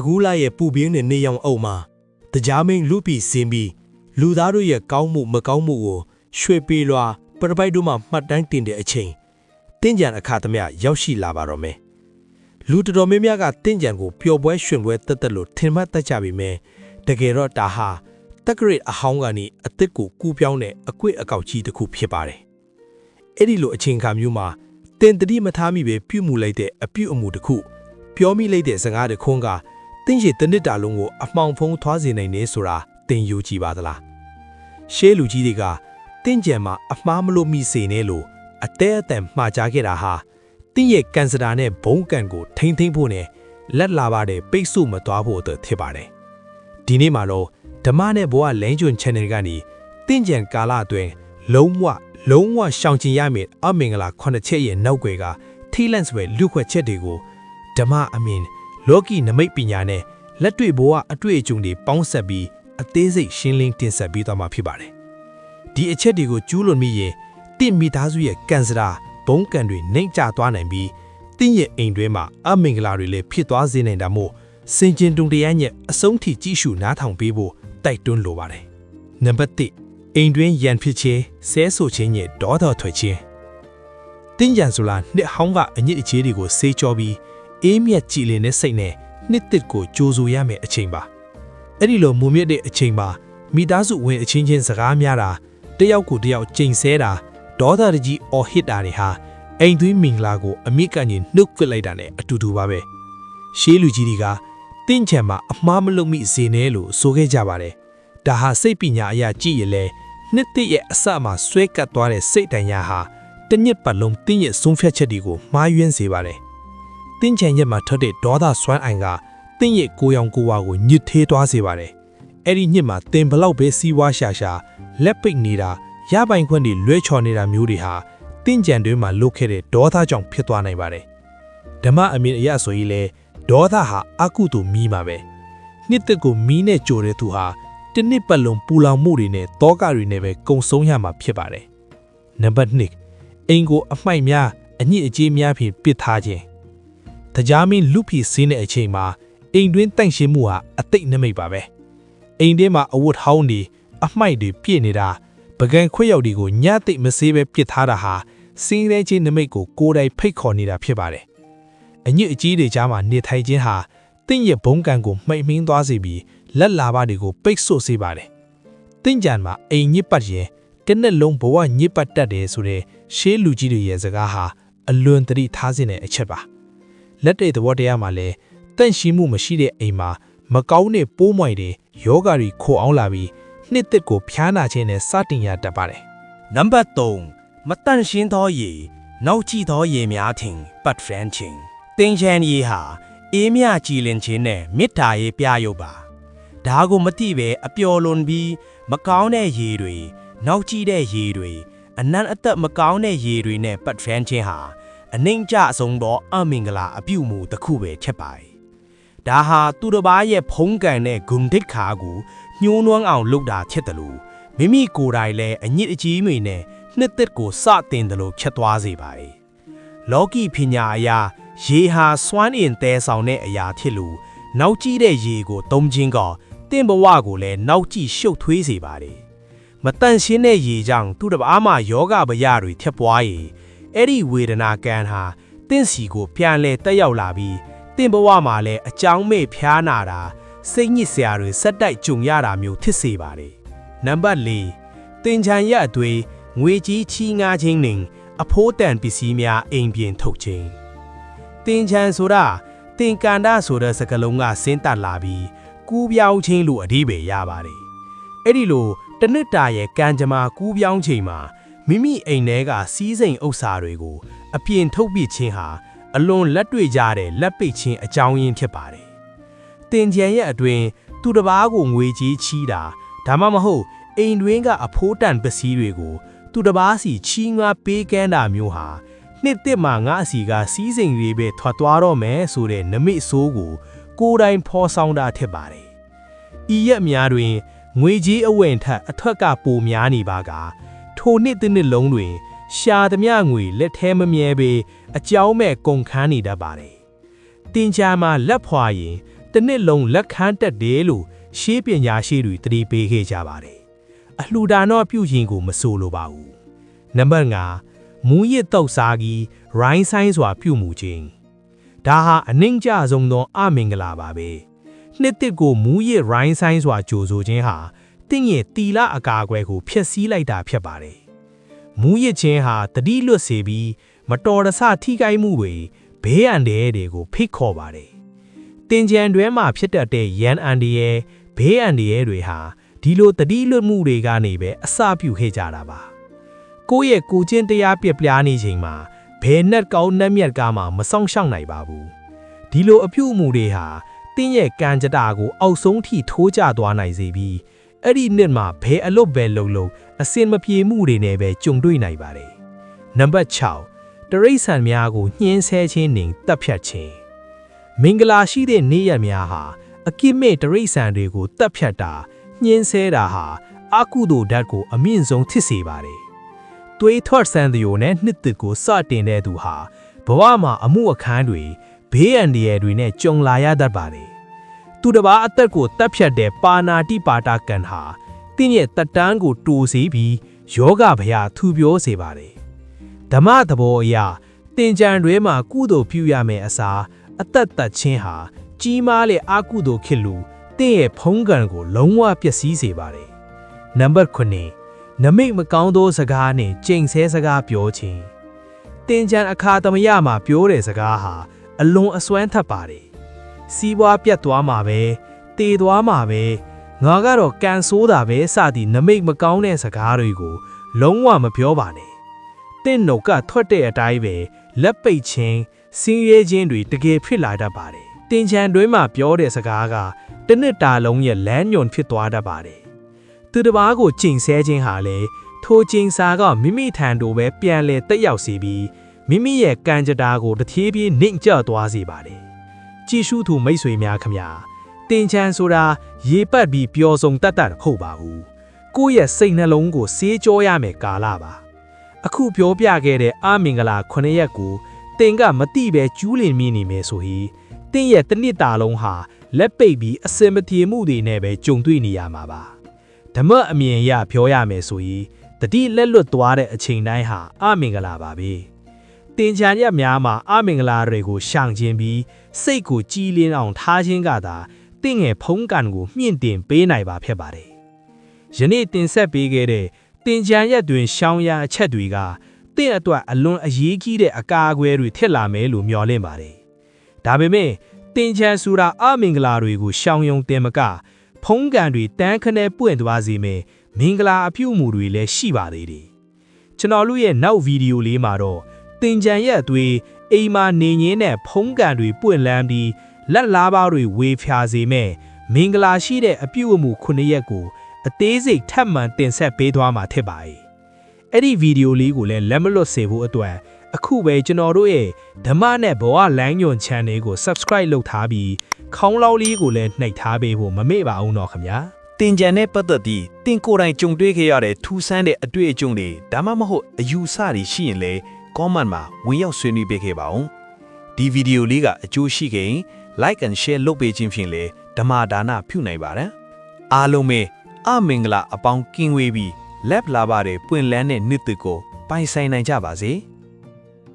ကူလာရဲ့ပူပြင်းတဲ့နေရောင်အုပ်မှာတရားမင်းလူပီစင်းပြီးလူသားတို့ရဲ့ကောင်းမှုမကောင်းမှုကိုရွှေပေလွာပရပိုက်တို့မှမှတ်တမ်းတင်တဲ့အချိန်တင်းကြံအခါသမယရောက်ရှိလာပါတော့မယ်လူတော်များများကတင်းကြံကိုပျော်ပွဲရွှင်ပွဲတက်တက်လို့ထင်မှတ်တတ်ကြပြီမယ်တကယ်တော့ဒါဟာတက္ကရာအဟောင်းကနေအသစ်ကိုကူးပြောင်းတဲ့အကွေ့အကောက်ကြီးတစ်ခုဖြစ်ပါတယ်အဲ့ဒီလိုအချိန်ခါမျိုးမှာတင်တတိမထားမိပဲပြုမှုလိုက်တဲ့အပြုအမူတစ်ခုပြောမိလိုက်တဲ့စကားတစ်ခွန်းကတင်းရှိတနစ်တာလုံးကိုအမှောင်ဖုံးထွားစေနိုင်နေဆိုတာတင်ယူကြည့်ပါသလားရှေးလူကြီးတွေကတင်းကြံမှာအမှားမလို့မိစေနဲ့လို့အတဲအတန်မှားကြခဲ့တာဟာတင်းရဲ့ကန်စတာနဲ့ဘုံကန်ကိုထိမ့်သိမ့်ဖို့နဲ့လက်လာပါတဲ့ပိတ်ဆို့မသွားဖို့အတွက်ဖြစ်ပါတယ်ဒီနေ့မှာတော့ဓမ္မနဲ့ဘဝလမ်းကျွန်း channel ကနေတင်းကြံကာလအတွင်းလုံးဝရှောင်ကျင်ရမယ့်အမင်္ဂလာ9ချက်ရဲ့နောက်ွယ်ကထီလန့်ဆွဲလူခွက်ချက်တွေကိုဓမ္မအမင်လောကီနမိတ်ပညာနဲ့လက်တွေ့ဘဝအတွေ့အကြုံတွေပေါင်းစပ်ပြီးအသေးစိတ်ရှင်းလင်းတင်ဆက်ပေးသွားမှာဖြစ်ပါတယ်ဒီအချက်တွေကိုကျူးလွန်မိရင်တင့်မိသားစုရဲ့ကန်စရာဘုံကန်တွေနှိမ့်ကျသွားနိုင်ပြီးတင့်ရဲ့အိမ်တွင်းမှာအမင်္ဂလာတွေလည်းဖြစ်သွားစေနိုင်တာမို့စင်ကျင်တုံတရားညက်အဆုံးထိကြည့်ရှုနားထောင်ပေးဖို့တိုက်တွန်းလိုပါတယ်နံပါတ်1အိမ်တွင်းရန်ဖြစ်ခြင်းဆဲဆိုခြင်းရဲ့ဒေါသထွက်ခြင်းတင်းကြံဆိုလာနှစ်ဟောင်းကအညစ်အကြေးတွေကိုဆေးကြောပြီးအေးမြက်ကြည်လင်တဲ့စိတ်နဲ့နှစ်တစ်ကိုကြိုးဆိုရမယ်အချိန်ပါအဲ့ဒီလိုမုံမြင့်တဲ့အချိန်မှာမိသားစုဝင်အချင်းချင်းစကားများတာတယောက်ကိုတယောက်ကြိမ်ဆဲတာဒေါသတကြီးအော်ဟစ်တာတွေဟာအိမ်သွင်းမင်္ဂလာကိုအမြင့်ကနေနှုတ်ကွက်လိုက်တာနဲ့အတူတူပါပဲရှေးလူကြီးတွေကတင်းချံမှာအမှားမလုပ်မိစေနဲ့လို့ဆိုခဲ့ကြပါတယ်ဒါဟာစိတ်ပညာအရာကြည့်ရလဲနှစ်တစ်ရဲ့အစမှာဆွဲကပ်သွားတဲ့စိတ်တန်ရာဟာတညစ်ပတ်လုံးတင်းရဲ့ဆုံးဖြတ်ချက်တွေကိုမှားယွင်းစေပါတယ်တင်းချံရက်မှာထွက်တဲ့ဒေါသစွမ်းအိုင်ကတင်းရဲ့ကိုရောင်ကိုဝါကိုညစ်သေးသွားစေပါတယ်အဲ့ဒီညစ်မှာတင်ဘလောက်ပဲစီးပွားရှာလက်ပိတ်နေတာရပိုင်ခွင့်တွေလွဲချော်နေတာမျိုးတွေဟာတင်းကြံတွင်းမှာလုခဲ့တဲ့ဒေါသကြောင့်ဖြစ်သွားနိုင်ပါတယ်ဓမ္မအမြင်အရဆိုရင်လေဒေါသဟာအကုသို့မီးမှာပဲနှစ်သက်ကိုမီးနဲ့ကြိုတဲ့သူဟာတနစ်ပတ်လုံးပူလောင်မှုတွေနဲ့တောကတွေနဲ့ပဲကုံဆုံးရမှာဖြစ်ပါတယ်နံပါတ်2အိမ်ကိုအမှိုက်များအညစ်အကြေးများဖြင့်ပစ်ထားခြင်းတရားမင်းလူဖီစင်းတဲ့အချိန်မှာအိမ်တွင်းတန့်ရှင်းမှုဟာအသိနမိတ်ပါပဲအိမ်ထဲမှာအဝတ်ဟောင်းတွေအမှိုက်တွေပြည့်နေတာပကံခွေးရောက်တွေကိုညသိမစေးပဲပစ်ထားတာဟာစင်းရဲချင်းနမိတ်ကိုကိုယ်တိုင်ဖိတ်ခေါ်နေတာဖြစ်ပါတယ်အညစ်အကြေးတွေကြားမှာနေထိုင်ခြင်းဟာတင့်ရဲ့ဘုံကံကိုမှိတ်မင်းသွားစေပြီးလက်လာပါတွေကိုပိတ်ဆို့စေပါတယ်တင့်ကြံမှာအိမ်ညစ်ပတ်ရင်တနက်လုံးဘဝညစ်ပတ်တတ်တယ်ဆိုတဲ့ရှေးလူကြီးတွေရဲ့စကားဟာအလွန်တတိထားစေတဲ့အချက်ပါလက်တဲ့သဘောတရားမှာလည်းတန့်ရှင်းမှုမရှိတဲ့အိမ်မှာမကောင်းတဲ့ပိုးမွိုင်တွေယောဂါတွေခိုအောင်လာပြီးနှစ်သက်ကိုဖျားနာခြင်းနဲ့စတင်ရတတ်ပါတယ်နံပါတ်3မတန့်ရှင်းသောရေနောက်ကြည့်သောရေများထင်ပတ်ဖရန်ချင်းတင်းချန်ရေဟာအေးမြကြည်လင်ခြင်းနဲ့မေတ္တာရေးပြရုပ်ပါဒါကိုမသိပဲအပျော်လွန်ပြီးမကောင်းတဲ့ရေတွေနောက်ကြည့်တဲ့ရေတွေအနံ့အသက်မကောင်းတဲ့ရေတွေနဲ့ပတ်ဖရန်ချင်းဟာအနှိမ့်ကျဆုံးသောအမင်္ဂလာအပြုမှုတစ်ခုပဲဖြစ်ပါတယ်ဒါဟာသူတစ်ပါးရဲ့ဖုံးကန်တဲ့ဂုဏ်တိတ်ခါကိုညှိုးနှွမ်းအောင်လုပ်တာဖြစ်တယ်လို့မိမိကိုယ်တိုင်လည်းအညစ်အကြေးတွေနဲ့နှစ်သက်ကိုစတင်တယ်လို့ချက်သွားစေပါတယ်လောကီပညာအရာရေဟာစွမ်းအင်တဲဆောင်တဲ့အရာဖြစ်လို့နောက်ကြည့်တဲ့ရေကိုသုံးခြင်းကတင့်ဘဝကိုလည်းနောက်ကြည့်ရှုပ်ထွေးစေပါတယ်မတန့်ရှင်းတဲ့ရေကြောင့်သူတစ်ပါးမှာယောဂဗျာတွေထက်ပွားရင်အဲ့ဒီဝေဒနာကံဟာတင့်စီကိုပြန်လဲတက်ရောက်လာပြီးတင့်ဘဝမှာလည်းအကြောင်းမဲ့ဖျားနာတာစိတ်ညစ်စရာတွေဆက်တိုက်ကြုံရတာမျိုးဖြစ်စေပါတယ်နံပါတ်4တင်ချံရအတွေ့ငွေကြီးချီးငှားခြင်းနှင့်အဖိုးတန်ပစ္စည်းများအိမ်ပြင်ထုတ်ခြင်းတင်ချံဆိုတာတင်ကန်တာဆိုတဲ့စကားလုံးကဆင်းသက်လာပြီးကူးပြောင်းခြင်းလို့အဓိပ္ပာယ်ရပါတယ်အဲ့ဒီလိုတနစ်တာရဲ့ကံကြမ္မာကူးပြောင်းချိန်မှာမိမိအိမ်ထဲကစီးစိမ်ဥစ္စာတွေကိုအပြင်ထုတ်ပစ်ခြင်းဟာအလွန်လက်တွေ့ကြတဲ့လက်ပိတ်ခြင်းအကြောင်းရင်းဖြစ်ပါတယ်တင်ကြံရဲ့အတွင်သူတစ်ပါးကိုငွေကြေးချီးတာဒါမှမဟုတ်အိမ်တွင်းကအဖိုးတန်ပစ္စည်းတွေကိုသူတစ်ပါးစီချီးငှားပေးကမ်းတာမျိုးဟာနှစ်သက်မှာငါအစီကစီးစိမ်တွေပဲထွက်သွားတော့မယ်ဆိုတဲ့နမိတ်ဆိုးကိုကိုယ်တိုင်ဖော်ဆောင်တာထက်ပါတယ်ဤရက်များတွင်ငွေကြေးအဝယ်ထက်အထွက်ကပိုများနေပါကထိုနှစ်တစ်နှစ်လုံးတွင်ရှာသမျှငွေလက်ထဲမမြဲပေအကြောင်းမဲ့ကုန်ခန်းနေတတ်ပါတယ်တင်ချာမှာလက်ဖွာရင်တ တစ်နှစ်လုံးလက်ခံတက်တယ်လို့ရှေးပညာရှိတွေတတိပေးခဲ့ကြပါတယ်အလှူဒါနပြုရင်ကိုမဆိုလိုပါဘူးနံပါတ်5မူရစ်တုတ်စားကြီးရိုင်းဆိုင်စွာပြုမှုခြင်းဒါဟာအနှိမ့်ကြဆုံးသောအမင်္ဂလာပါပဲနှစ်တစ်ကိုမူရစ်ရိုင်းဆိုင်စွာကြိုဆိုခြင်းဟာတင့်ရဲ့တီလာအကာအကွယ်ကိုဖျက်ဆီးလိုက်တာဖြစ်ပါတယ်မူရစ်ခြင်းဟာတတိလွတ်စေပြီးမတော်တဆထိခိုက်မှုတွေဘေးအန္တရာယ်တွေကိုဖိတ်ခေါ်ပါတယ်တင်ကြံတွဲမှာဖြစ်တတ်တဲ့ရန်အန္တရာယ်ဘေးအန္တရာယ်တွေဟာဒီလိုတတိလွတ်မှုတွေကနေပဲအစပြုခဲ့ကြတာပါကိုယ့်ရဲ့ကိုချင်းတရားပြပြနေချိန်မှာဘယ်နဲ့ကောင်းနဲ့မြတ်ကားမှမဆောင်ရှောက်နိုင်ပါဘူးဒီလိုအပြုအမူတွေဟာတင်းရဲ့ကံကြတာကိုအောက်ဆုံးထိထိုးကျသွားနိုင်စေပြီးအဲ့ဒီနှစ်မှာဘယ်အလွတ်ပဲလုံအစင်မပြေမှုတွေနဲ့ပဲကြုံတွေ့နိုင်ပါတယ်နံပါတ်6တရိษံများကိုညှင်းဆဲခြင်းနှင့်တပ်ဖြတ်ခြင်းမင်္ဂလာရှိတဲ့နေ့ရက်များဟာအကိမဲ့တရိษံတွေကိုတပ်ဖြတ်တာညှင်းဆဲတာဟာအကုသိုလ်ဓာတ်ကိုအမြင့်ဆုံးထစ်စေပါတယ်သွေးထွက်ဆန်းသူနဲ့နှစ်သက်ကိုစတင်တဲ့သူဟာဘဝမှာအမှုအခန်းတွေဘေးအန္တရာယ်တွေနဲ့ကြုံလာရတတ်ပါတယ်သူတစ်ပါးအသက်ကိုတပ်ဖြတ်တဲ့ပါဏာတိပါဒကံဟာတင်းရဲ့တက်တန်းကိုတိုးစေပြီးယောဂဗျာထူပြောစေပါတယ်ဓမ္မသဘောအရတင်ကြံတွေမှာကုသိုလ်ပြုရမယ်အစားအသက်သက်ချင်းဟာကြီးမားတဲ့အကုသိုလ်ခေလူတင်းရဲ့ဖုံးကံကိုလုံးဝပျက်စီးစေပါတယ်နံပါတ်9နမိတ်မကောင်းသောစကားနဲ့ကြိမ်ဆဲစကားပြောခြင်းတင်ကြံအခါသမယမှာပြောတဲ့စကားဟာအလွန်အစွမ်းထပ်ပါတယ်စီးပွားပြတ်သွားမှာပဲတည်သွားမှာပဲငါကတော့ကန်ဆိုးတာပဲစသည်နမိတ်မကောင်းတဲ့စကားတွေကိုလုံးဝမပြောပါနဲ့တင့်နှုတ်ကထွက်တဲ့အတိုင်းပဲလက်ပိတ်ခြင်းစင်းရဲခြင်းတွေတကယ်ဖြစ်လာတတ်ပါတယ်တင်ချံတွင်းမှာပြောတဲ့စကားကတစ်နှစ်တာလုံးရဲ့လမ်းညွန်ဖြစ်သွားတတ်ပါတယ်သူတစ်ပါးကိုကျင့်ဆဲခြင်းဟာလေထိုကျင့်စာကမိမိထံသို့ပဲပြန်လဲတက်ရောက်စေပြီးမိမိရဲ့ကံကြတာကိုတဖြည်းဖြည်းနှိမ့်ကျသွားစေပါတယ်ကြည်ရှုသူမိတ်ဆွေများခမညာတင်ချံဆိုတာရေပတ်ပြီးပျော်ဆုံးတတ်တတ်ဟုတ်ပါဘူးကိုယ့်ရဲ့စိတ်နှလုံးကိုစေးကြောရမယ်ကာလပါအခုပြောပြခဲ့တဲ့အမင်္ဂလာ9ရက်ကိုတင်ကမတိပဲကျူးလင်မိနေမယ်ဆိုရင်တင်ရဲ့တစ်နှစ်တာလုံးဟာလက်ပိတ်ပြီးအစင်မပြေမှုတွေနဲ့ပဲကြုံတွေ့နေရမှာပါဓမ္မအမြင်အရပြောရမယ်ဆိုရင်တတိလက်လွတ်သွားတဲ့အချိန်တိုင်းဟာအမင်္ဂလာပါပဲတင်ချာရက်များမှာအမင်္ဂလာတွေကိုရှောင်ခြင်းပြီးစိတ်ကိုကြည်လင်းအောင်ထားခြင်းကသာတင့်ငယ်ဖုံးကန်ကိုမြင့်တင်ပေးနိုင်ပါဖြစ်ပါတယ်ယနေ့တင်ဆက်ပေးခဲ့တဲ့တင်ချာရက်တွင်ရှောင်ရအချက်တွေကတင့်အတွက်အလွန်အရေးကြီးတဲ့အကာအကွယ်တွေထက်လာမယ်လို့မျှော်လင့်ပါတယ်ဒါပေမဲ့တင်ချာဆိုတာအမင်္ဂလာတွေကိုရှောင်ယုံတင်မကဖုံးကန်တွေတန်းခနဲပွင့်သွားစေမယ်မင်္ဂလာအပြုမှုတွေလည်းရှိပါသေးတယ်ကျွန်တော်တို့ရဲ့နောက်ဗီဒီယိုလေးမှာတော့တင်ကြံရက်အသွေးအိမ်မှာနေရင်းနဲ့ဖုံးကန်တွေပွင့်လန်းပြီးလက်လားပါးတွေဝေဖျာစေမဲ့မင်္ဂလာရှိတဲ့အပြုအမူ9ရက်ကိုအသေးစိတ်ထပ်မံတင်ဆက်ပေးသွားမှာဖြစ်ပါရဲ့အဲ့ဒီဗီဒီယိုလေးကိုလည်းလက်မလွတ်စေဖို့အတွက်အခုပဲကျွန်တော်တို့ရဲ့ဓမ္မနဲ့ဘဝလမ်းညွန် channel ကို subscribe လုပ်ထားပြီးခေါင်းလောက်လေးကိုလည်းနှိပ်ထားပေးဖို့မမေ့ပါအောင်တော့ခင်ဗျာတင်ကြံတဲ့ပတ်သက်ပြီးတင်ကိုယ်တိုင်ကြုံတွေ့ခဲ့ရတဲ့ထူးဆန်းတဲ့အတွေ့အကြုံတွေဒါမှမဟုတ်အယူဆတွေရှိရင်လည်း comment မှာဝင်ရောက်ဆွေးနွေးပေးခဲ့ပါဦးဒီဗီဒီယိုလေးကအကျိုးရှိခဲ့ရင် like and share လုပ်ပေးခြင်းဖြင့်လည်းဓမ္မဒါနပြုနိုင်ပါတယ်အားလုံးပဲအမင်္ဂလာအပေါင်းကင်းဝေးပြီးလက်လာပါတဲ့ပွင့်လန်းတဲ့နှစ်သက်ကိုပိုင်ဆိုင်နိုင်ကြပါစေ